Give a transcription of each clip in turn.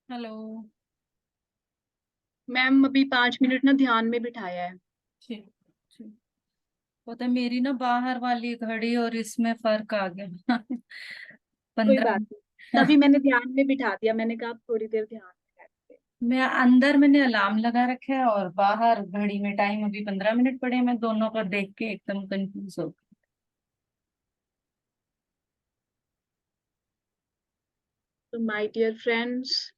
Hello. Ma'am अभी 5 minute ना ध्यान में बिठाया है। ठीक ठीक। पता है मेरी ना बाहर वाली घड़ी और इसमें फर्क आ गया। कोई 15 बात नहीं। तभी मैंने ध्यान में बिठा दिया, मैंने कहा आप थोड़ी देर ध्यान में बैठते। मैं अंदर मैंने अलार्म लगा रखा है और बाहर घड़ी में टाइम अभी 15 मिनट पड़े हैं। मैं दोनों का देख के एकदम कंफ्यूज हो गई। तो माय डियर फ्रेंड्स,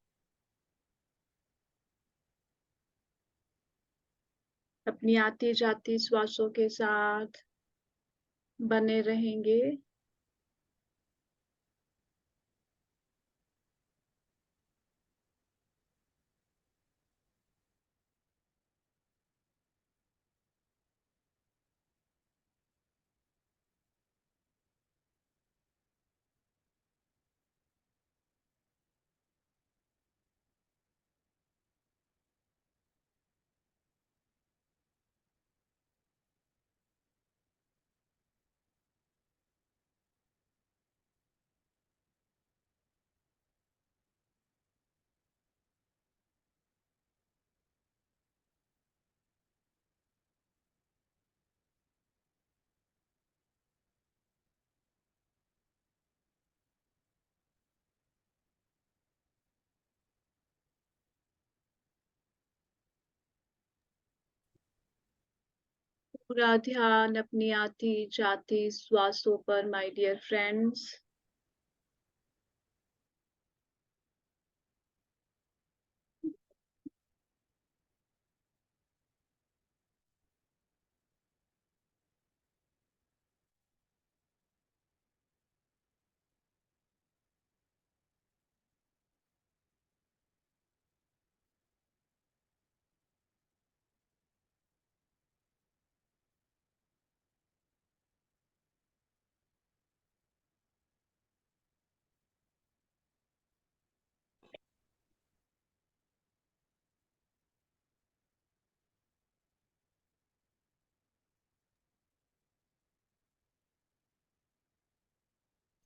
अपनी आती जाती श्वासों के साथ बने रहेंगे। पूरा ध्यान अपनी आती जाती श्वासों पर माय डियर फ्रेंड्स।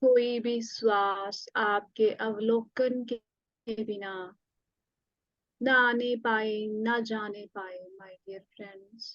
कोई भी श्वास आपके अवलोकन के बिना ना आने पाए ना जाने पाए माय डियर फ्रेंड्स।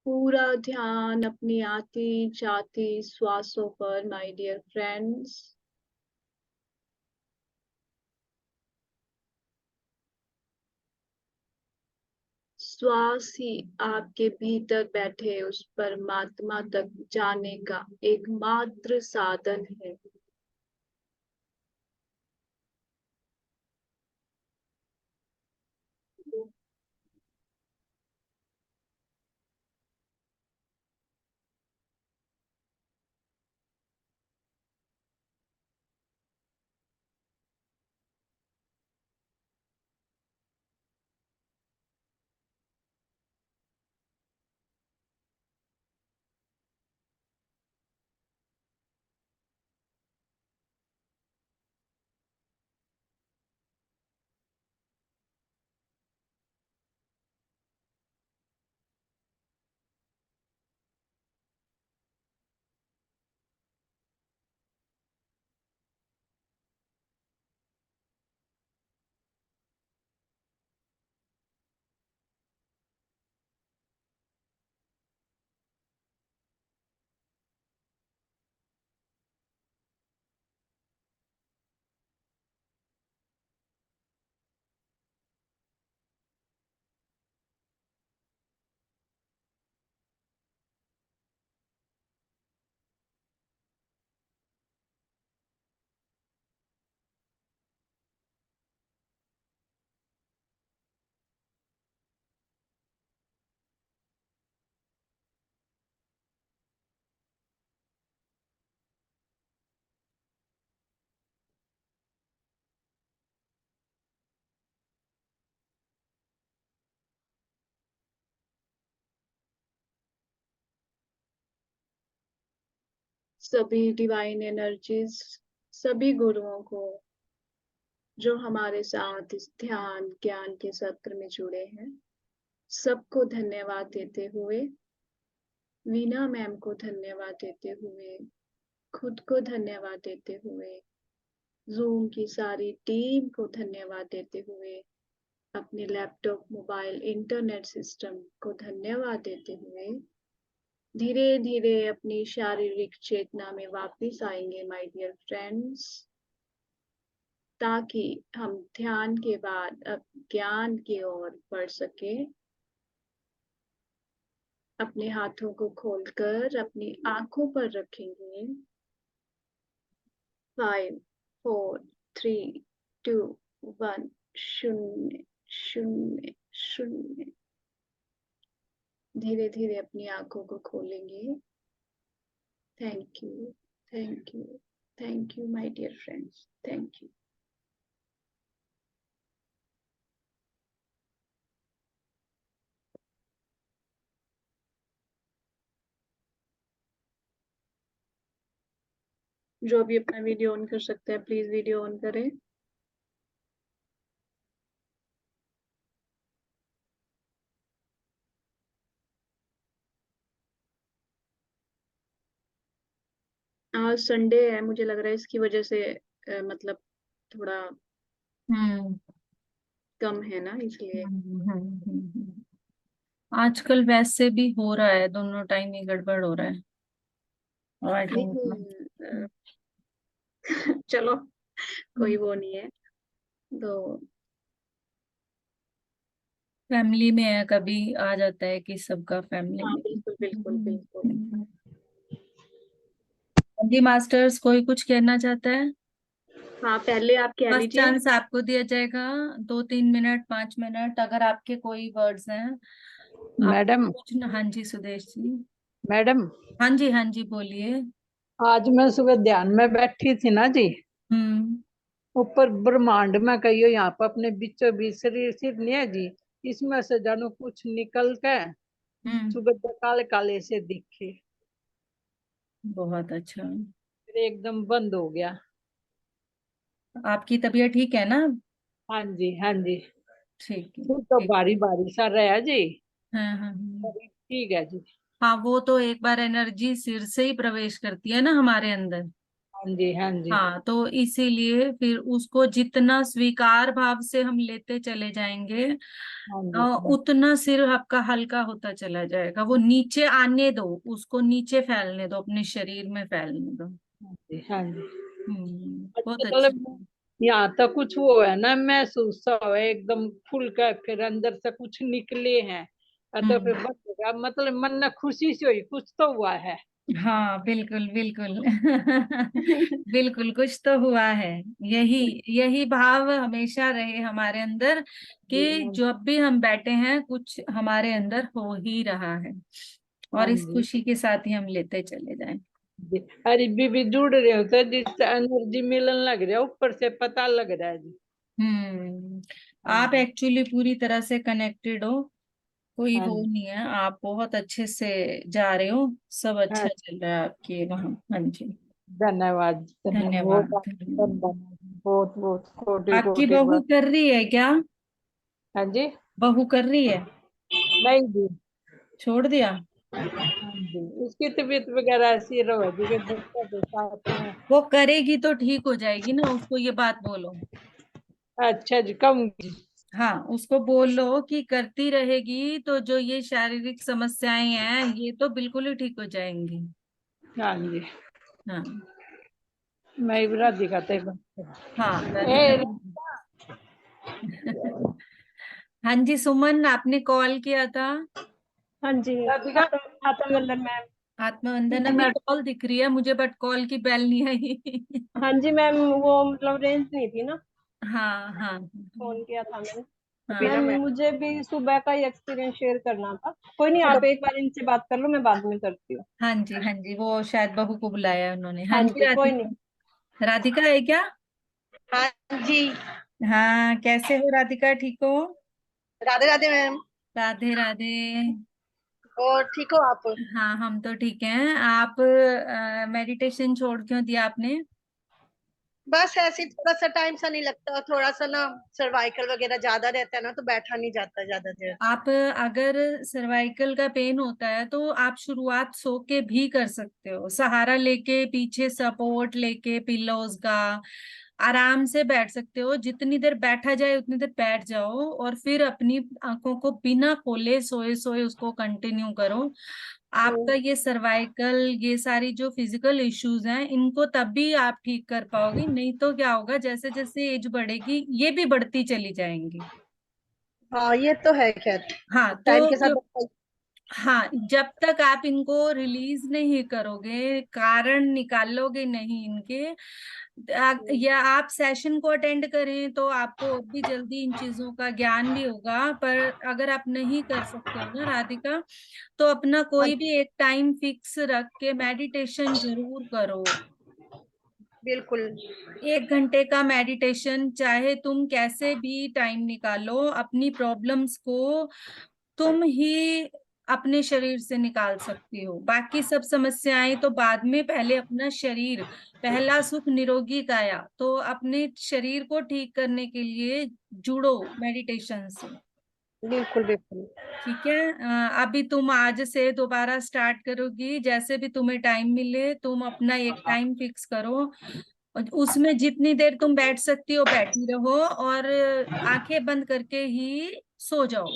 पूरा ध्यान अपनी आती जाती श्वासों पर माय डियर फ्रेंड्स। श्वास ही आपके भीतर बैठे उस परमात्मा तक जाने का एकमात्र साधन है। सभी डिवाइन एनर्जीज, सभी गुरुओं को जो हमारे साथ इस ध्यान ज्ञान के सत्र में जुड़े हैं, सबको धन्यवाद देते हुए, वीना मैम को धन्यवाद देते हुए, खुद को धन्यवाद देते हुए, जूम की सारी टीम को धन्यवाद देते हुए, अपने लैपटॉप मोबाइल इंटरनेट सिस्टम को धन्यवाद देते हुए धीरे धीरे अपनी शारीरिक चेतना में वापस आएंगे माय डियर फ्रेंड्स, ताकि हम ध्यान के बाद अब ज्ञान की ओर बढ़ सके। अपने हाथों को खोलकर अपनी आंखों पर रखेंगे। 5 4 3 2 1 शून्य शून्य शून्य। धीरे धीरे अपनी आंखों को खोलेंगे। Thank you, thank you, thank you my dear friends, thank you. जो भी अपना वीडियो ऑन कर सकते हैं प्लीज वीडियो ऑन करें। आज संडे है, मुझे लग रहा है इसकी वजह से मतलब थोड़ा हम्म कम है ना, इसलिए। आजकल वैसे भी हो रहा है, दोनों टाइम ही गड़बड़ हो रहा है। I don't know. नहीं चलो कोई वो नहीं है तो। फैमिली में है, कभी आ जाता है कि सबका फैमिली हाँ में। बिल्कुल बिल्कुल बिल्कुल। जी मास्टर्स, कोई कुछ कहना चाहता है? हाँ पहले आप कह फर्स्ट लीजिए। चांस आपको दिया जाएगा, 2-3 मिनट 5 मिनट, अगर आपके कोई वर्ड्स हैं आप मैडम कुछ न। हाँ जी सुदेश जी। मैडम हाँ जी, हाँ जी, बोलिए। आज मैं सुबह ध्यान में बैठी थी ना जी। हम्म ऊपर ब्रह्मांड में कहियो यहाँ पर अपने बीचों बीच शरीर सिर नहीं है जी। इसमें से जानो कुछ निकल के हम्म। सुबह काले काले से दिखे। बहुत अच्छा। फिर एकदम बंद हो गया। आपकी तबीयत ठीक है ना? हाँ जी हाँ जी। ठीक है, फिर तो ठीक। बारी बारी सा रहा जी। हाँ हाँ ठीक है जी। हाँ, वो तो एक बार एनर्जी सिर से ही प्रवेश करती है ना हमारे अंदर। हाँ जी हाँ जी हाँ, तो इसीलिए फिर उसको जितना स्वीकार भाव से हम लेते चले जाएंगे, हाँ जी उतना सिर आपका हल्का होता चला जाएगा। वो नीचे आने दो, उसको नीचे फैलने दो, अपने शरीर में फैलने दो। हाँ जी हाँ जी। बहुत अच्छा। मतलब यहाँ तक कुछ वो है ना, महसूस सा हो एकदम खुल कर, फिर अंदर से कुछ निकले हैं तो फिर बस होगा, मतलब मन में खुशी से हुई, कुछ तो हुआ है। हाँ बिल्कुल बिल्कुल। बिल्कुल कुछ तो हुआ है। यही यही भाव हमेशा रहे हमारे अंदर कि हाँ जब भी हम बैठे हैं कुछ हमारे अंदर हो ही रहा है, और इस जी खुशी के साथ ही हम लेते चले जाएं। जी। अरे बीबी जुड़ रहे हो तो जिससे एनर्जी मिलने लग रहा है, ऊपर से पता लग रहा है जी। हाँ आप जी। एक्चुअली पूरी तरह से कनेक्टेड हो, कोई हाँ वो जी। नहीं है, आप बहुत अच्छे से जा रहे हो, सब हाँ, अच्छा चल रहा है आपके वहाँ। हाँ जी। धन्यवाद धन्यवाद, धन्यवाद बहुत धन्यवाद। बहुत बहुत कोटि आपकी कोटि बहू बार। कर रही है क्या? हाँ जी। बहू कर रही है? नहीं जी। छोड़ दिया? हाँ जी, उसकी तबीयत वगैरह ऐसी रहो जी कि डॉक्टर के साथ में। वो करेगी तो ठीक हो जाएगी ना, उसको ये बात बोलो। अच्छा जी, कहूंगी। हाँ उसको बोलो कि करती रहेगी तो जो ये शारीरिक समस्याएं हैं ये तो बिल्कुल ही ठीक हो जाएंगी। हाँ जी, हाँ। मैं इबरादी का ते हाँ राधिका। ए हाँ जी सुमन, आपने कॉल किया था। हाँ जी। राधिका। आत्मवंदन मैम। आत्मवंदन अभी कॉल दिख रही है मुझे, बट कॉल की बेल नहीं आई। हाँ जी मैम, वो मतलब रेंज नहीं थी ना, हाँ हाँ फोन किया था मैंने। अभी ना मैम मैं मुझे भी सुबह का ही एक्सपीरियंस शेयर करना था। कोई नहीं, चलो। आप एक बार इनसे बात कर लो, मैं बाद में करती हूँ। हाँ जी हाँ जी, वो शायद बहू को बुलाया है उन्होंने। हाँ हाँ जी जी, कोई नहीं। राधिका। राधिका है क्या? हाँ जी। हाँ कैसे हो राधिका, ठीक हो? राधे राधे मैम। राधे राधे। और ठीक हो आप? हाँ हम तो ठीक हैं। आप मेडिटेशन छोड़ क्यों दिया आपने? बस ऐसे ही थोड़ा सा टाइम सा नहीं लगता, थोड़ा सा ना सर्वाइकल वगैरह ज्यादा रहता है ना, तो बैठा नहीं जाता ज्यादा देर। आप अगर सर्वाइकल का पेन होता है तो आप शुरुआत सो के भी कर सकते हो, सहारा लेके, पीछे सपोर्ट लेके पिल्लोज का आराम से बैठ सकते हो। जितनी देर बैठा जाए उतनी देर बैठ जाओ, और फिर अपनी आंखों को बिना खोले सोए सोए उसको कंटिन्यू करो। आपका ये सर्वाइकल, ये सारी जो फिजिकल इश्यूज हैं, इनको तभी आप ठीक कर पाओगे, नहीं तो क्या होगा, जैसे जैसे एज बढ़ेगी ये भी बढ़ती चली जाएंगी। हाँ ये तो है खैर, हाँ टाइम तो के साथ। हाँ जब तक आप इनको रिलीज नहीं करोगे, कारण निकालोगे नहीं इनके, या आप सेशन को अटेंड करें तो आपको और भी जल्दी इन चीजों का ज्ञान भी होगा। पर अगर आप नहीं कर सकते हो ना राधिका, तो अपना हाँ कोई भी एक टाइम फिक्स रख के मेडिटेशन जरूर करो। बिल्कुल। 1 घंटे का मेडिटेशन, चाहे तुम कैसे भी टाइम निकालो, अपनी प्रॉब्लम्स को तुम ही अपने शरीर से निकाल सकती हो। बाकी सब समस्याएं तो बाद में, पहले अपना शरीर, पहला सुख निरोगी काया, तो अपने शरीर को ठीक करने के लिए जुड़ो मेडिटेशन से। बिल्कुल बिल्कुल। ठीक है। अभी तुम आज से दोबारा स्टार्ट करोगी, जैसे भी तुम्हें टाइम मिले तुम अपना एक टाइम फिक्स करो, और उसमें जितनी देर तुम बैठ सकती हो बैठी रहो, और आंखें बंद करके ही सो जाओ।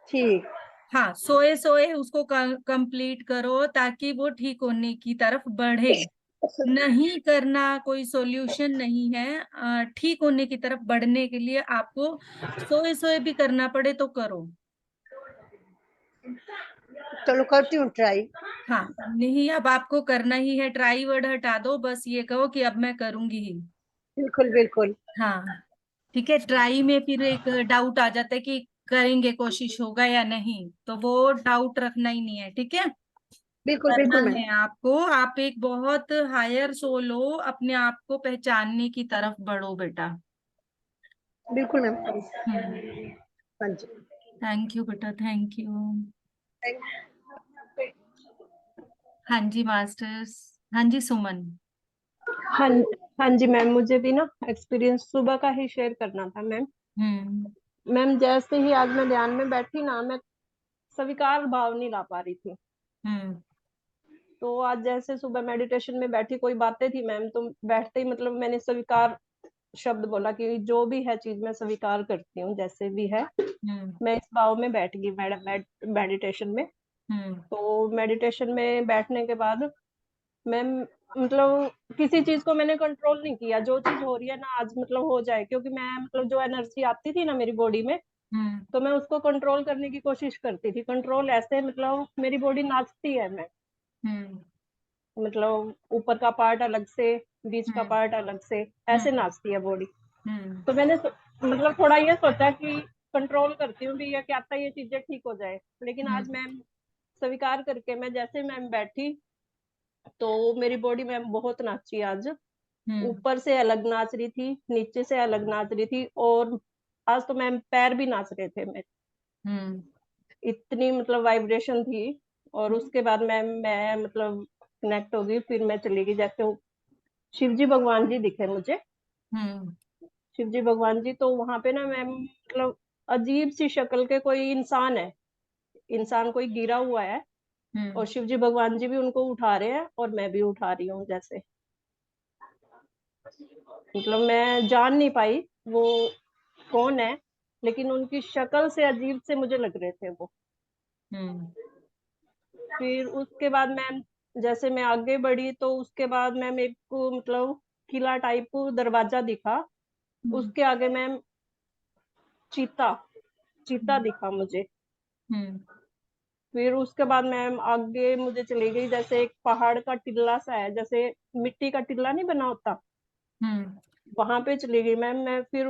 ठीक। हाँ सोए सोए उसको कंप्लीट करो, ताकि वो ठीक होने की तरफ बढ़े। नहीं करना कोई सॉल्यूशन नहीं है, ठीक होने की तरफ बढ़ने के लिए आपको सोए सोए भी करना पड़े तो करो। चलो करती हूँ ट्राई। हाँ नहीं, अब आपको करना ही है, ट्राई वर्ड हटा दो, बस ये कहो कि अब मैं करूंगी ही। बिल्कुल बिल्कुल। हाँ ठीक है। ट्राई में फिर एक डाउट आ जाता है कि करेंगे, कोशिश होगा या नहीं, तो वो डाउट रखना ही नहीं है, ठीक है। बिल्कुल करना बिल्कुल मैम। है आपको, आप एक बहुत हायर सोल हो, अपने आप को पहचानने की तरफ बढ़ो बेटा। बिल्कुल मैम। हम्म। हाँ जी। थैंक यू बेटा, थैंक यू। Thank हाँ जी मास्टर्स। हाँ जी सुमन। हाँ। हाँ जी मैम, मुझे भी ना एक्सपीरियंस सुबह का ही शेयर करना था मैम। हम्म मैम जैसे ही आज मैं ध्यान में बैठी ना, मैं स्वीकार भाव नहीं ला पा रही थी। हम्म तो आज जैसे सुबह मेडिटेशन में बैठी, कोई बातें थी मैम, तो बैठते ही मतलब मैंने स्वीकार शब्द बोला कि जो भी है चीज मैं स्वीकार करती हूँ, जैसे भी है। हम्म मैं इस भाव में बैठ गई मैडम मेडिटेशन में। हम्म तो मेडिटेशन में बैठने के बाद मैं मतलब किसी चीज को मैंने कंट्रोल नहीं किया, जो चीज हो रही है ना आज मतलब हो जाए, क्योंकि मैं मतलब जो एनर्जी आती थी ना मेरी बॉडी में, तो मैं उसको कंट्रोल करने की कोशिश करती थी। कंट्रोल ऐसे, मतलब मेरी बॉडी नाचती है, मैं मतलब ऊपर का पार्ट अलग से, बीच का पार्ट अलग से, ऐसे नाचती है बॉडी। तो मैंने मतलब थोड़ा ये सोचा कि कंट्रोल करती हूँ भी, ये क्या था ये चीजें ठीक हो जाए। लेकिन आज मैम स्वीकार करके, मैं जैसे मैम बैठी तो मेरी बॉडी मैम बहुत नाची आज। ऊपर से अलग नाच रही थी, नीचे से अलग नाच रही थी, और आज तो मैम पैर भी नाच रहे थे मेरे, इतनी मतलब वाइब्रेशन थी। और उसके बाद मैं मतलब कनेक्ट हो गई, फिर मैं चली गई। जैसे शिव जी भगवान जी दिखे मुझे, शिव जी भगवान जी, तो वहां पे ना मैम मतलब अजीब सी शक्ल के कोई इंसान है, इंसान कोई गिरा हुआ है, और शिव जी भगवान जी भी उनको उठा रहे हैं और मैं भी उठा रही हूँ। जैसे मतलब मैं जान नहीं पाई वो कौन है, लेकिन उनकी शक्ल से अजीब से मुझे लग रहे थे वो। फिर उसके बाद मैम जैसे मैं आगे बढ़ी, तो उसके बाद मैम एक को मतलब किला टाइप दरवाजा दिखा, उसके आगे मैम चीता चीता दिखा मुझे। फिर उसके बाद मैम आगे मुझे चली गई, जैसे एक पहाड़ का टिल्ला सा है, जैसे मिट्टी का टिल्ला नहीं बना होता, वहां पे चली गई मैम मैं। फिर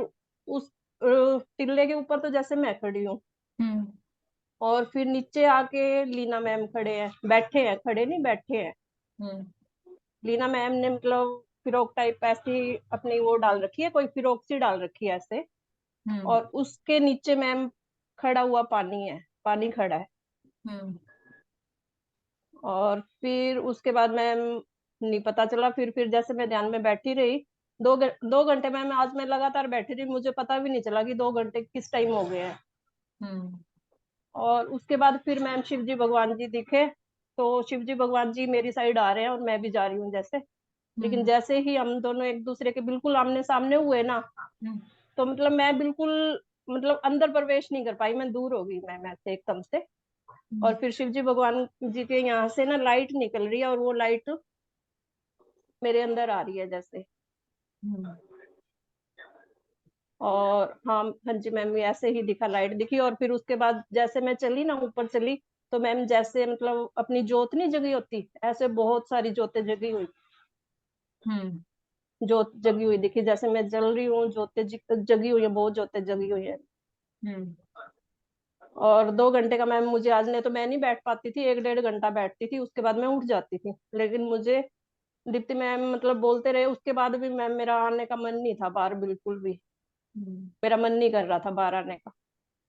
उस टिल्ले के ऊपर तो जैसे मैं खड़ी हूँ, और फिर नीचे आके लीना मैम खड़े हैं, बैठे हैं, खड़े नहीं बैठे हैं। लीना मैम ने मतलब फिरोक टाइप ऐसी अपनी वो डाल रखी है, कोई फिरोक सी डाल रखी है ऐसे, और उसके नीचे मैम खड़ा हुआ पानी है, पानी खड़ा है। और फिर उसके बाद मैम नहीं पता चला। फिर जैसे मैं ध्यान में बैठी रही, 2 घंटे मैम आज मैं लगातार बैठी रही, मुझे पता भी नहीं चला कि 2 घंटे किस टाइम हो गए हैं। और उसके बाद फिर मैम शिव जी भगवान जी दिखे, तो शिव जी भगवान जी मेरी साइड आ रहे हैं और मैं भी जा रही हूँ जैसे। लेकिन जैसे ही हम दोनों एक दूसरे के बिल्कुल आमने सामने हुए ना, तो मतलब मैं बिल्कुल मतलब अंदर प्रवेश नहीं कर पाई, मैं दूर हो गई मैम ऐसे एकदम से। और फिर शिव जी भगवान जी के यहाँ से ना लाइट निकल रही है, और वो लाइट मेरे अंदर आ रही है जैसे। और हाँ हाँ जी मैम, ऐसे ही दिखा, लाइट दिखी। और फिर उसके बाद जैसे मैं चली ना, ऊपर चली, तो मैम जैसे मतलब अपनी जोत नहीं जगी होती, ऐसे बहुत सारी जोतें जगी हुई, जोत जगी हुई दिखी, जैसे मैं जल रही हूँ, जोतें जगी हुई है, बहुत जोतें जगी हुई है। और 2 घंटे का मैम मुझे आज, ने तो मैं नहीं बैठ पाती थी, 1-1.5 घंटा बैठती थी, उसके बाद मैं उठ जाती थी। लेकिन मुझे दीप्ति मैम मतलब बोलते रहे, उसके बाद भी मैम मेरा आने का मन नहीं था बाहर, बिल्कुल भी मेरा मन नहीं कर रहा था बाहर आने का।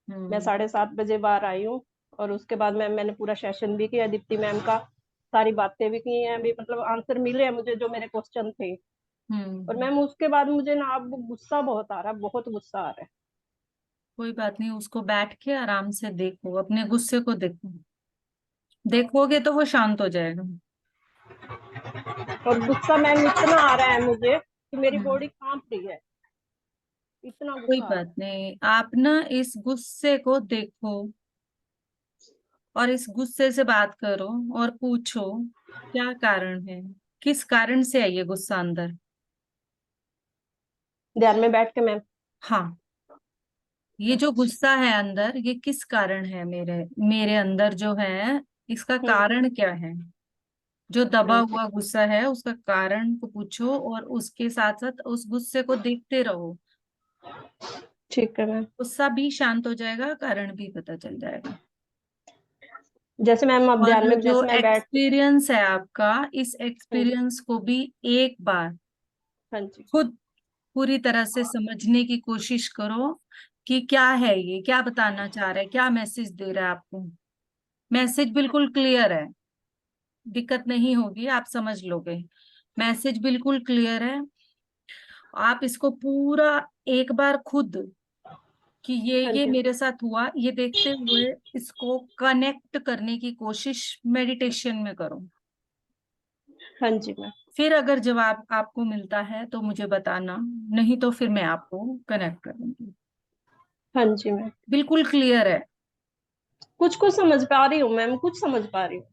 मैं 7:30 बजे बाहर आई हूँ। और उसके बाद मैम मैंने पूरा सेशन भी किया दीप्ति मैम का, सारी बातें भी की हैं अभी, मतलब आंसर मिले हैं मुझे जो मेरे क्वेश्चन थे। और मैम उसके बाद मुझे ना अब गुस्सा बहुत आ रहा है, बहुत गुस्सा आ रहा है। कोई बात नहीं, उसको बैठ के आराम से देखो, अपने गुस्से को देखो, देखोगे तो वो शांत हो जाएगा। और गुस्सा मैम इतना आ रहा है मुझे कि मेरी हम्म, बॉडी कांप रही है, इतना कोई गुस्सा आ रहा बात नहीं, आप ना इस गुस्से को देखो और इस गुस्से से बात करो और पूछो क्या कारण है, किस कारण से है ये गुस्सा अंदर। है। ध्यान में बैठ के मैम। हाँ, ये जो अच्छा। गुस्सा है अंदर, ये किस कारण है मेरे मेरे अंदर जो है, इसका हम्म। कारण क्या है। जो दबा हाँ जी। हुआ गुस्सा है उसका कारण को पूछो, और उसके साथ साथ उस गुस्से को देखते रहो। ठीक है मैम। गुस्सा भी शांत हो जाएगा, कारण भी पता चल जाएगा। जैसे मैम अब ध्यान और में, जो जैसे मैं बैठ। एक्सपीरियंस है आपका, इस हम्म। एक्सपीरियंस को भी एक बार हाँ जी। खुद पूरी तरह से समझने की कोशिश करो कि क्या है ये, क्या बताना चाह रहा है, क्या मैसेज दे रहा है आपको। मैसेज बिल्कुल क्लियर है, दिक्कत नहीं होगी, आप समझ लोगे। मैसेज बिल्कुल क्लियर है। आप इसको पूरा एक बार खुद कि हाँ ये जी। मेरे साथ हुआ, ये देखते हुए इसको कनेक्ट करने की कोशिश मेडिटेशन में करो। हाँ जी मैम। फिर अगर जवाब आपको मिलता है तो मुझे बताना, नहीं तो फिर मैं आपको कनेक्ट करूंगी। हाँ जी मैम। बिल्कुल क्लियर है, कुछ कुछ समझ पा रही हूँ मैम, कुछ समझ पा रही हूँ।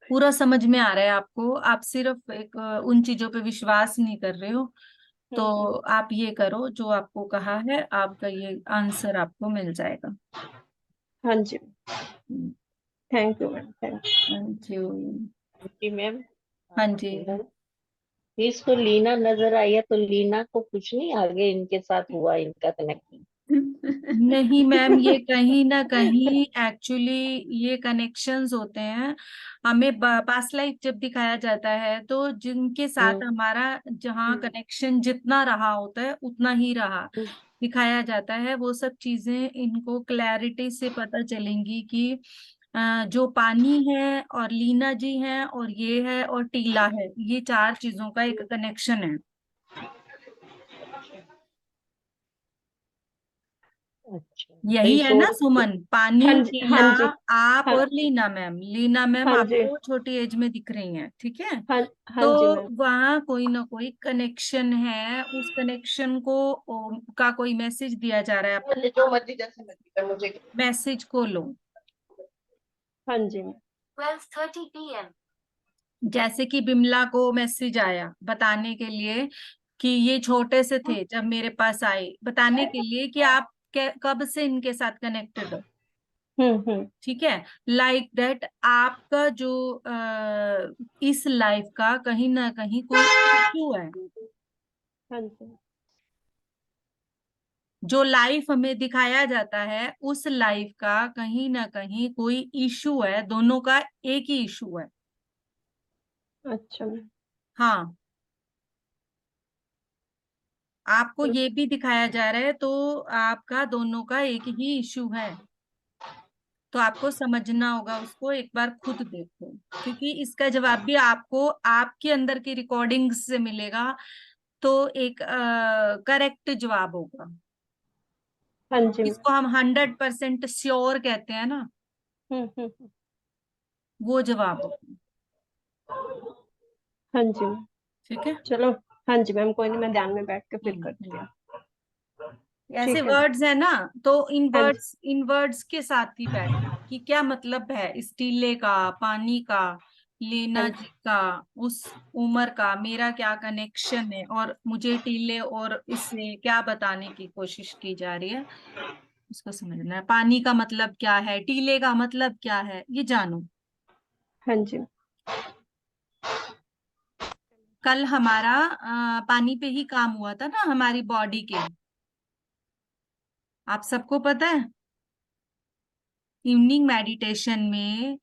पूरा समझ में आ रहा है आपको। आप सिर्फ एक उन चीजों पे विश्वास नहीं कर रहे हो तो आप ये करो जो आपको कहा है, आपका ये आंसर आपको मिल जाएगा। हाँ जी, thank you ma'am, thank you. जी मैम, हाँ जी। इसको लीना नजर आई है, तो लीना को कुछ नहीं आगे इनके साथ हुआ इनका कनेक्शन? नहीं मैम, ये कहीं ना कहीं एक्चुअली ये कनेक्शंस होते हैं। हमें पास्ट लाइफ जब दिखाया जाता है तो जिनके साथ हमारा जहाँ कनेक्शन जितना रहा होता है उतना ही रहा दिखाया जाता है। वो सब चीजें इनको क्लैरिटी से पता चलेंगी कि जो पानी है और लीना जी है और ये है और टीला है, ये चार चीजों का एक कनेक्शन है। अच्छा, यही है ना सुमन? पानी, हाँ जी, टीला, हाँ जी, आप हाँ, और लीना मैम। लीना मैम हाँ जी, आपको छोटी एज में दिख रही हैं, ठीक है? हाँ, हाँ तो जी मैम। वहाँ कोई ना कोई कनेक्शन है, उस कनेक्शन को का कोई मैसेज दिया जा रहा है आपको। जो मर्जी जैसे मर्जी मुझे। मैसेज को लो। हाँ जी मैम। 12:30 PM। जैसे कि बिमला को मैसेज आया बताने के लिए कि ये छोटे से थे जब मेरे पास आए, बताने के लिए कि आप कब से इनके साथ कनेक्टेड हो, ठीक है? लाइक दैट आपका जो इस लाइफ का कहीं ना कहीं कोई इश्यू है। हाँ जी, जो लाइफ हमें दिखाया जाता है उस लाइफ का कहीं ना कहीं कोई इश्यू है, दोनों का एक ही इश्यू है। अच्छा मैम। हाँ, आपको ये भी दिखाया जा रहा है, तो आपका दोनों का एक ही इश्यू है। तो आपको समझना होगा उसको, एक बार खुद देखो, क्योंकि इसका जवाब भी आपको आपके अंदर की रिकॉर्डिंग्स से मिलेगा। तो एक करेक्ट जवाब होगा। हाँ जी मैम। इसको हम 100% श्योर कहते हैं ना, हम्म। वो जवाब होगा। हाँ जी मैम, ठीक है। चलो। हाँ जी मैम, कोई नहीं, मैं ध्यान में बैठ के फिर करती हम्म। हूँ। ऐसे ठीक है। वर्ड्स है ना, तो हाँ जी, इन वर्ड्स के साथ ही बैठना कि क्या मतलब है इस टीले का, पानी का, हाँ लेना जी, जी का, उस उम्र का मेरा क्या कनेक्शन है, और मुझे टीले और इससे क्या बताने की कोशिश की जा रही है, उसको समझना है। पानी का मतलब क्या है, टीले का मतलब क्या है, ये जानो। हाँ जी, कल हमारा पानी पे ही काम हुआ था ना, हमारी बॉडी के, आप सबको पता है। इवनिंग मेडिटेशन में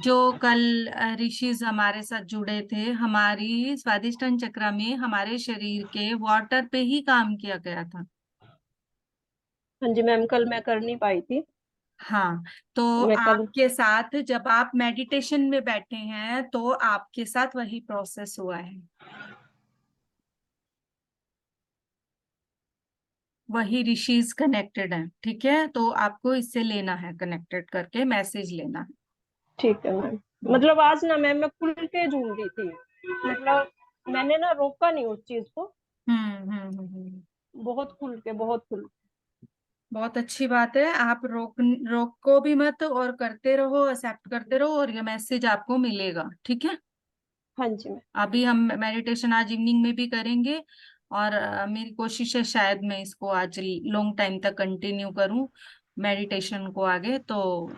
जो कल ऋषिज हमारे साथ जुड़े थे, हमारी स्वादिष्टान चक्र में हमारे शरीर के वाटर पे ही काम किया गया था। हाँ जी मैम, कल मैं कर नहीं पाई थी। हाँ, तो मैं कल। आपके साथ जब आप मेडिटेशन में बैठे हैं तो आपके साथ वही प्रोसेस हुआ है, वही ऋषिज कनेक्टेड हैं, ठीक है? तो आपको इससे लेना है, कनेक्टेड करके मैसेज लेना है। ठीक है मैम। मतलब आज ना मैम मैं खुल के झूम रही थी, मतलब मैंने ना रोका नहीं उस चीज को। बहुत खुल के, बहुत खुल के। बहुत अच्छी बात है। आप रोको भी मत और करते रहो, एक्सेप्ट करते रहो, और ये मैसेज आपको मिलेगा, ठीक है? हाँ जी मैम। अभी हम मेडिटेशन आज इवनिंग में भी करेंगे, और मेरी कोशिश है शायद मैं इसको आज लॉन्ग टाइम तक कंटिन्यू करूं मेडिटेशन को आगे, तो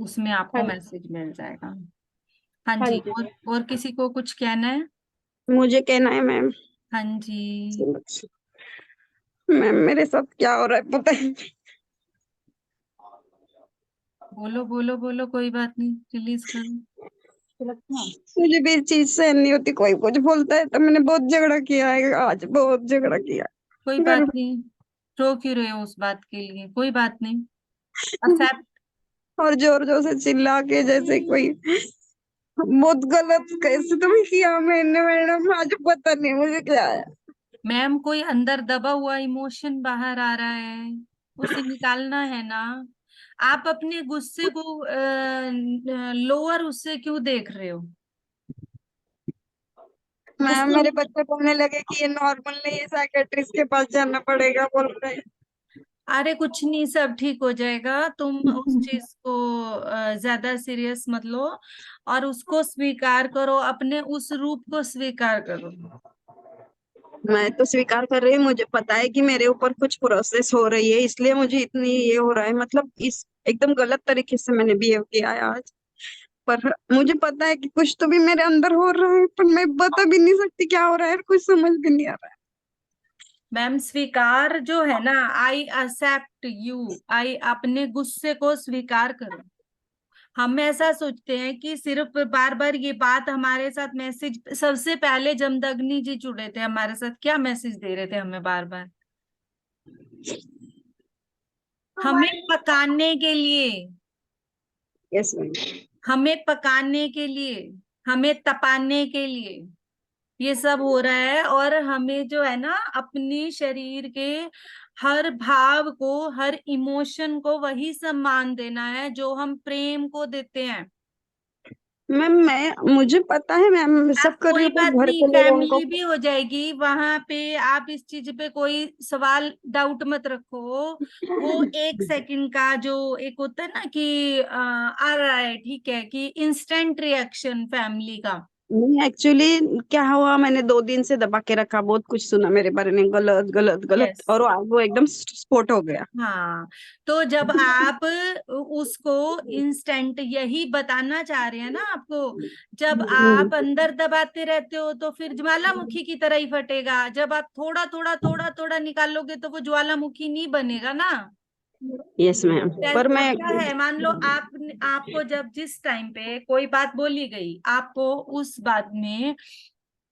उसमें आपको हाँ, मैसेज मिल जाएगा। हाँ हाँ जी, जी मैम। और किसी को कुछ कहना है? मुझे कहना है मैम। हाँ जी, मैम मेरे साथ क्या हो रहा है पता है? बोलो बोलो बोलो, कोई बात नहीं, रिलीज करो। हाँ, मुझे भी इस चीज सहन नहीं होती, कोई कुछ बोलता है तो मैंने बहुत झगड़ा किया है, आज बहुत झगड़ा किया कोई घर बात नहीं, रो क्यों रहे हो उस बात के लिए? कोई बात नहीं, एक्सेप्ट। और जोर जोर से चिल्ला के जैसे कोई बहुत गलत कैसे तुम किया मैंने मैडम, आज पता नहीं मुझे क्या है। मैम, कोई अंदर दबा हुआ इमोशन बाहर आ रहा है, उसे निकालना है ना। आप अपने गुस्से को लोअर उससे क्यों देख रहे हो? मैम गुस्सा, मेरे बच्चे बोलने लगे कि ये नॉर्मल नहीं है, साइकेट्रिस्ट के पास जाना पड़ेगा बोल रहे हैं। अरे कुछ नहीं, सब ठीक हो जाएगा। तुम उस चीज को ज्यादा सीरियस मत लो, और उसको स्वीकार करो, अपने उस रूप को स्वीकार करो। मैं तो स्वीकार कर रही हूँ, मुझे पता है कि मेरे ऊपर कुछ प्रोसेस हो रही है, इसलिए मुझे इतनी ये हो रहा है, मतलब इस एकदम गलत तरीके से मैंने बिहेव किया है आज। पर मुझे पता है कि कुछ तो भी मेरे अंदर हो रहा है, पर मैं बता भी नहीं सकती क्या हो रहा है, कुछ समझ भी नहीं आ रहा है। मैम स्वीकार जो है ना, आई एक्सेप्ट यू, आई अपने गुस्से को स्वीकार करो। हम ऐसा सोचते हैं कि सिर्फ बार बार ये बात हमारे साथ मैसेज, सबसे पहले जमदग्नि जी जुड़े थे हमारे साथ, क्या मैसेज दे रहे थे हमें बार बार? हमें पकाने के लिए, यस मैम। हमें पकाने के लिए, हमें तपाने के लिए ये सब हो रहा है। और हमें जो है ना, अपने शरीर के हर भाव को, हर इमोशन को वही सम्मान देना है जो हम प्रेम को देते हैं। मैम मुझे पता है मैम, मैं आप सब कर रही कोई हूँ, बात पर घर नहीं, के लोगों को। फैमिली भी हो जाएगी वहां पे, आप इस चीज पे कोई सवाल डाउट मत रखो। वो 1 सेकंड का जो एक होता है ना कि आ रहा है, ठीक है, कि इंस्टेंट रिएक्शन फैमिली का। नहीं, एक्चुअली क्या हुआ, मैंने 2 दिन से दबा के रखा, बहुत कुछ सुना मेरे बारे में, गलत गलत गलत, यस, और वो एकदम स्फोट हो गया। हाँ। तो जब आप उसको इंस्टेंट यही बताना चाह रहे हैं ना आपको, जब आप अंदर दबाते रहते हो तो फिर ज्वालामुखी की तरह ही फटेगा। जब आप थोड़ा थोड़ा थोड़ा थोड़ा निकालोगे तो वो ज्वालामुखी नहीं बनेगा ना। यस मैम, पर अब मैं। क्या है, मान लो आपको जब जिस टाइम पे कोई बात बोली गई, आपको उस बात में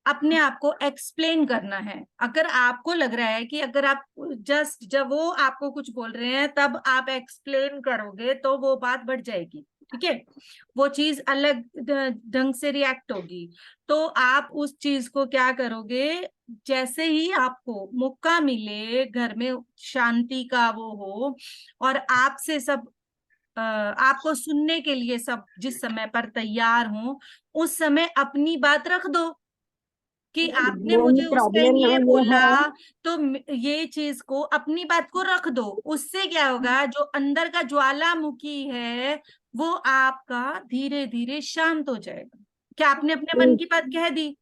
अपने आप को एक्सप्लेन करना है। अगर आपको लग रहा है कि अगर आप जस्ट जब वो आपको कुछ बोल रहे हैं तब आप एक्सप्लेन करोगे तो वो बात बढ़ जाएगी, ठीक है, वो चीज अलग ढंग से रिएक्ट होगी। तो आप उस चीज को क्या करोगे, जैसे ही आपको मौका मिले, घर में शांति का वो हो और आपसे सब आपको सुनने के लिए सब जिस समय पर तैयार हो, उस समय अपनी बात रख दो कि आपने वो मुझे उस टाइम प्रॉब्लम ये ये बोला। है। तो ये चीज को, अपनी बात को रख दो। उससे क्या होगा, जो अंदर का ज्वालामुखी है वो आपका धीरे धीरे शांत हो जाएगा। क्या आपने अपने मन की बात कह दी?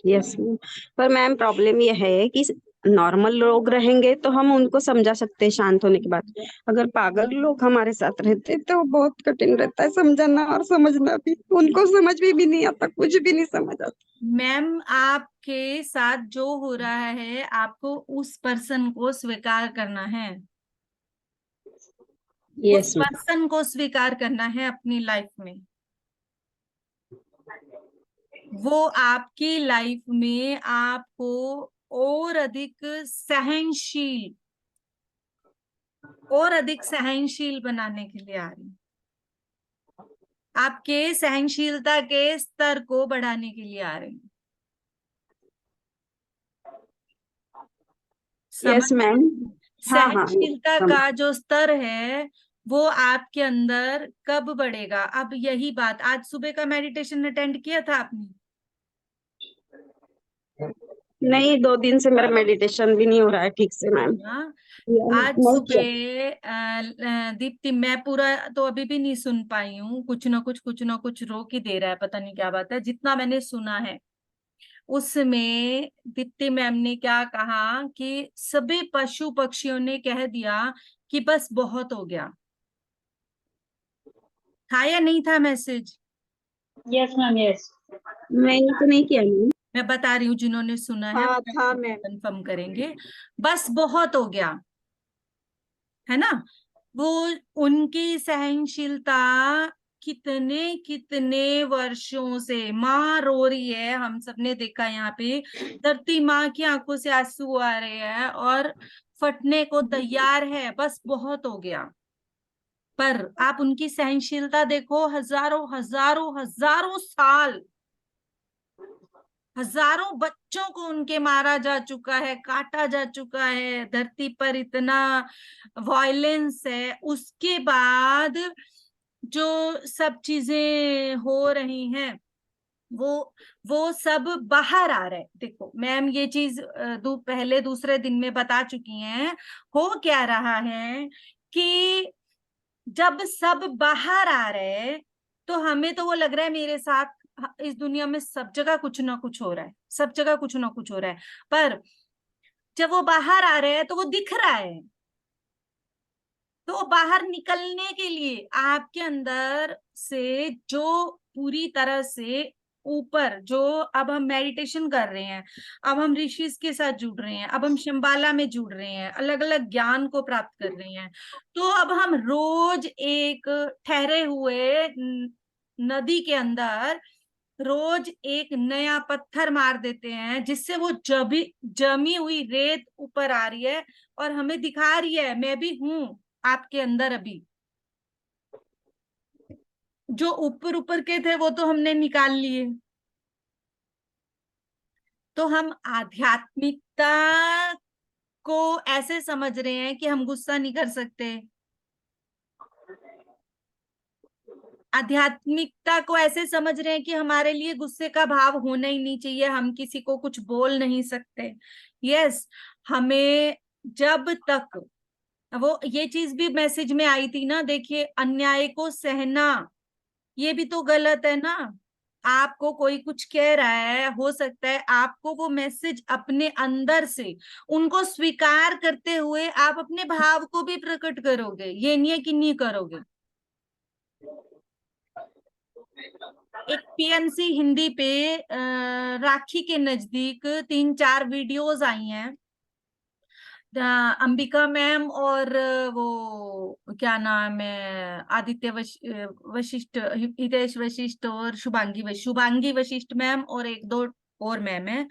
यस मैम, पर मैम प्रॉब्लम ये है कि नॉर्मल लोग रहेंगे तो हम उनको समझा सकते हैं शांत होने के बाद, अगर पागल लोग हमारे साथ रहते तो बहुत कठिन रहता है समझाना और समझना भी, उनको समझ भी नहीं आता, कुछ भी नहीं समझ आता। मैम आपके साथ जो हो रहा है, आपको उस पर्सन को स्वीकार करना है। उस यस मैम। पर्सन को स्वीकार करना है अपनी लाइफ में। वो आपकी लाइफ में आपको और अधिक सहनशील, और अधिक सहनशील बनाने के लिए आ रही है। आपके सहनशीलता के स्तर को बढ़ाने के लिए आ रही है। यस समझ, मैम। हाँ हाँ, सहनशीलता का जो स्तर है वो आपके अंदर कब बढ़ेगा? अब यही बात, आज सुबह का मेडिटेशन अटेंड किया था आपने? नहीं, 2 दिन से मेरा मेडिटेशन भी नहीं हो रहा है ठीक से मैम। हाँ, आज नहीं किया। सुबह दीप्ति, मैं पूरा तो अभी भी नहीं सुन पाई हूँ, कुछ ना कुछ रोक ही दे रहा है, पता नहीं क्या बात है। जितना मैंने सुना है उसमें दीप्ति मैम ने क्या कहा कि सभी पशु पक्षियों ने कह दिया कि बस बहुत हो गया। था या नहीं था मैसेज? Yes ma'am, yes. मैंने तो नहीं किया मैम। मैं बता रही हूँ, जिन्होंने सुना है हाँ था मैम। कंफर्म करेंगे। बस बहुत हो गया, है ना। वो उनकी सहनशीलता कितने कितने वर्षों से, माँ रो रही है, हम सबने देखा यहाँ पे, धरती माँ की आंखों से आंसू आ रहे हैं और फटने को तैयार है, बस बहुत हो गया। पर आप उनकी सहनशीलता देखो, हजारों हजारों हजारों साल, हजारों बच्चों को उनके मारा जा चुका है, काटा जा चुका है, धरती पर इतना वायलेंस है, उसके बाद जो सब चीजें हो रही हैं वो वो सब बाहर आ रहा है। देखो मैम, ये चीज पहले दूसरे दिन में बता चुकी हैं। हो क्या रहा है कि जब सब बाहर आ रहे हैं तो हमें तो वो लग रहा है मेरे साथ इस दुनिया में सब जगह कुछ ना कुछ हो रहा है, सब जगह कुछ ना कुछ हो रहा है, पर जब वो बाहर आ रहे हैं तो वो दिख रहा है। तो बाहर निकलने के लिए आपके अंदर से जो पूरी तरह से ऊपर, जो अब हम मेडिटेशन कर रहे हैं, अब हम ऋषिस के साथ जुड़ रहे हैं, अब हम शंबाला में जुड़ रहे हैं, अलग अलग ज्ञान को प्राप्त कर रहे हैं, तो अब हम रोज एक ठहरे हुए नदी के अंदर रोज एक नया पत्थर मार देते हैं, जिससे वो जमी हुई रेत ऊपर आ रही है और हमें दिखा रही है मैं भी हूं आपके अंदर। अभी जो ऊपर ऊपर के थे वो तो हमने निकाल लिए। तो हम आध्यात्मिकता को ऐसे समझ रहे हैं कि हम गुस्सा नहीं कर सकते, आध्यात्मिकता को ऐसे समझ रहे हैं कि हमारे लिए गुस्से का भाव होना ही नहीं चाहिए, हम किसी को कुछ बोल नहीं सकते। यस, हमें जब तक वो ये चीज भी मैसेज में आई थी ना, देखिए अन्याय को सहना ये भी तो गलत है ना। आपको कोई कुछ कह रहा है, हो सकता है आपको वो मैसेज अपने अंदर से उनको स्वीकार करते हुए आप अपने भाव को भी प्रकट करोगे, ये नहीं है कि नहीं करोगे। एक पीएमसी हिंदी पे राखी के नजदीक 3-4 वीडियोस आई हैं, अंबिका मैम और वो क्या नाम है, आदित्य वशिष्ठ, हितेश वशिष्ठ और शुभांगी वशिष्ठ मैम और एक दो और मैम है।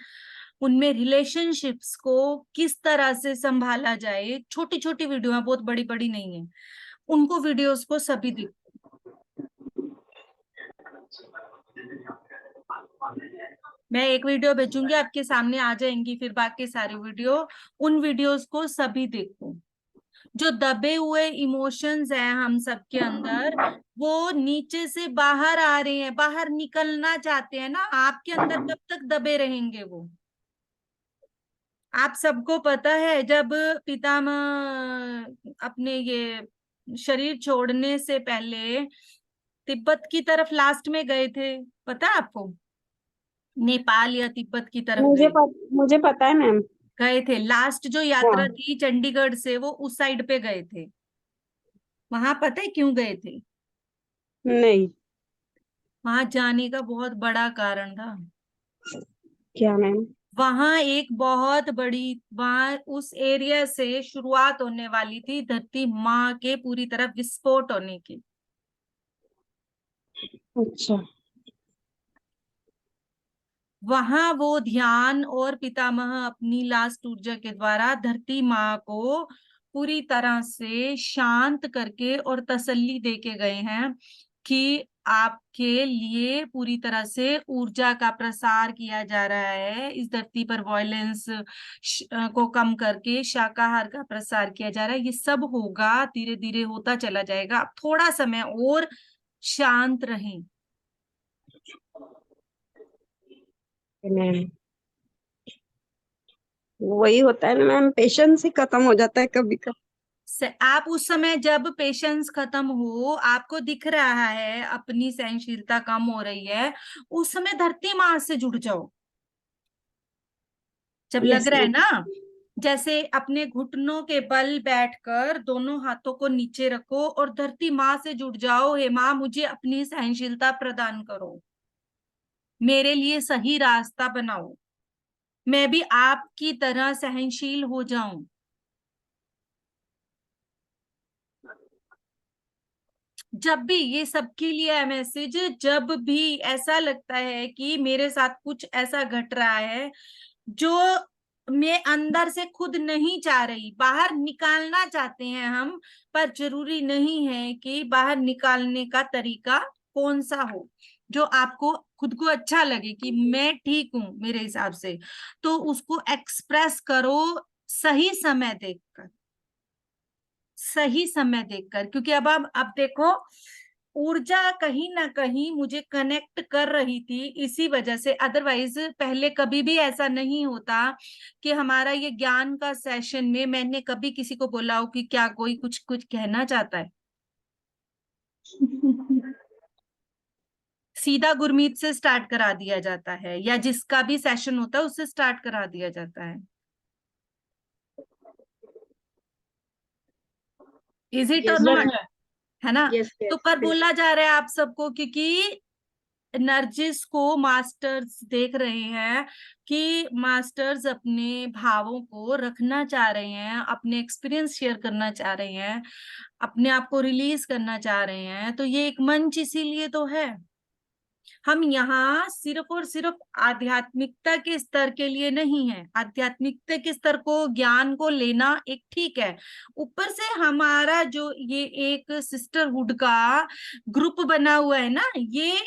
उनमें रिलेशनशिप्स को किस तरह से संभाला जाए, छोटी छोटी वीडियो है, बहुत बड़ी बड़ी नहीं है, उनको वीडियोस को सभी देखो। मैं एक वीडियो भेजूंगी, आपके सामने आ जाएंगी फिर बाकी सारी वीडियो, उन वीडियोस को सभी देखो। जो दबे हुए इमोशंस हैं हम सबके अंदर, वो नीचे से बाहर आ रहे हैं, बाहर निकलना चाहते हैं ना। आपके अंदर कब तक दबे रहेंगे वो? आप सबको पता है जब पितामह अपने ये शरीर छोड़ने से पहले तिब्बत की तरफ लास्ट में गए थे, पता है आपको? नेपाल या तिब्बत की तरफ मुझे पता है मैम। गए थे। लास्ट जो यात्रा हाँ। थी चंडीगढ़ से, वो उस साइड पे गए थे। वहां पता है क्यों गए थे? नहीं। वहां जाने का बहुत बड़ा कारण था। क्या मैम? वहां एक बहुत बड़ी, वहां उस एरिया से शुरुआत होने वाली थी धरती माँ के पूरी तरह विस्फोट होने की। अच्छा। वहां वो ध्यान और पितामह अपनी लास्ट ऊर्जा के द्वारा धरती माँ को पूरी तरह से शांत करके और तसल्ली दे के गए हैं कि आपके लिए पूरी तरह से ऊर्जा का प्रसार किया जा रहा है, इस धरती पर वॉयलेंस को कम करके शाकाहार का प्रसार किया जा रहा है। ये सब होगा, धीरे धीरे होता चला जाएगा, आप थोड़ा समय और शांत रहें। मैम वही होता है ना मैम, पेशेंस ही खत्म हो जाता है कभी कभी। आप उस समय जब पेशेंस खत्म हो, आपको दिख रहा है अपनी सहनशीलता कम हो रही है, उस समय धरती माँ से जुड़ जाओ। जब लग यस रहा है मैम। ना, जैसे अपने घुटनों के बल बैठकर दोनों हाथों को नीचे रखो और धरती माँ से जुड़ जाओ। हे माँ, मुझे अपनी सहनशीलता प्रदान करो, मेरे लिए सही रास्ता बनाओ, मैं भी आपकी तरह सहनशील हो जाऊं। जब भी ये सबके लिए है मैसेज, जब भी ऐसा लगता है कि मेरे साथ कुछ ऐसा घट रहा है जो मैं अंदर से खुद नहीं चाह रही, बाहर निकालना चाहते हैं हम, पर जरूरी नहीं है कि बाहर निकालने का तरीका कौन सा हो जो आपको खुद को अच्छा लगे कि मैं ठीक हूं मेरे हिसाब से, तो उसको एक्सप्रेस करो सही समय देखकर, सही समय देखकर। क्योंकि अब देखो, ऊर्जा कहीं ना कहीं मुझे कनेक्ट कर रही थी इसी वजह से, अदरवाइज पहले कभी भी ऐसा नहीं होता कि हमारा ये ज्ञान का सेशन में मैंने कभी किसी को बोला हो कि क्या कोई कुछ कुछ कहना चाहता है। सीधा गुरमीत से स्टार्ट करा दिया जाता है, या जिसका भी सेशन होता है उससे स्टार्ट करा दिया जाता है? इज इट और नॉट? है ना? यस तो पर बोला जा रहा है आप सबको, क्योंकि नर्जिस को मास्टर्स देख रहे हैं कि मास्टर्स अपने भावों को रखना चाह रहे हैं, अपने एक्सपीरियंस शेयर करना चाह रहे हैं, अपने आप को रिलीज करना चाह रहे हैं, तो ये एक मंच इसीलिए तो है। हम यहाँ सिर्फ और सिर्फ आध्यात्मिकता के स्तर के लिए नहीं है। आध्यात्मिकता के स्तर को, ज्ञान को लेना एक ठीक है, ऊपर से हमारा जो ये एक सिस्टरहुड का ग्रुप बना हुआ है ना, ये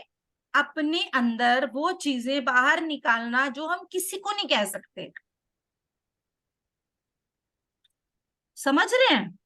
अपने अंदर वो चीजें बाहर निकालना जो हम किसी को नहीं कह सकते। समझ रहे हैं?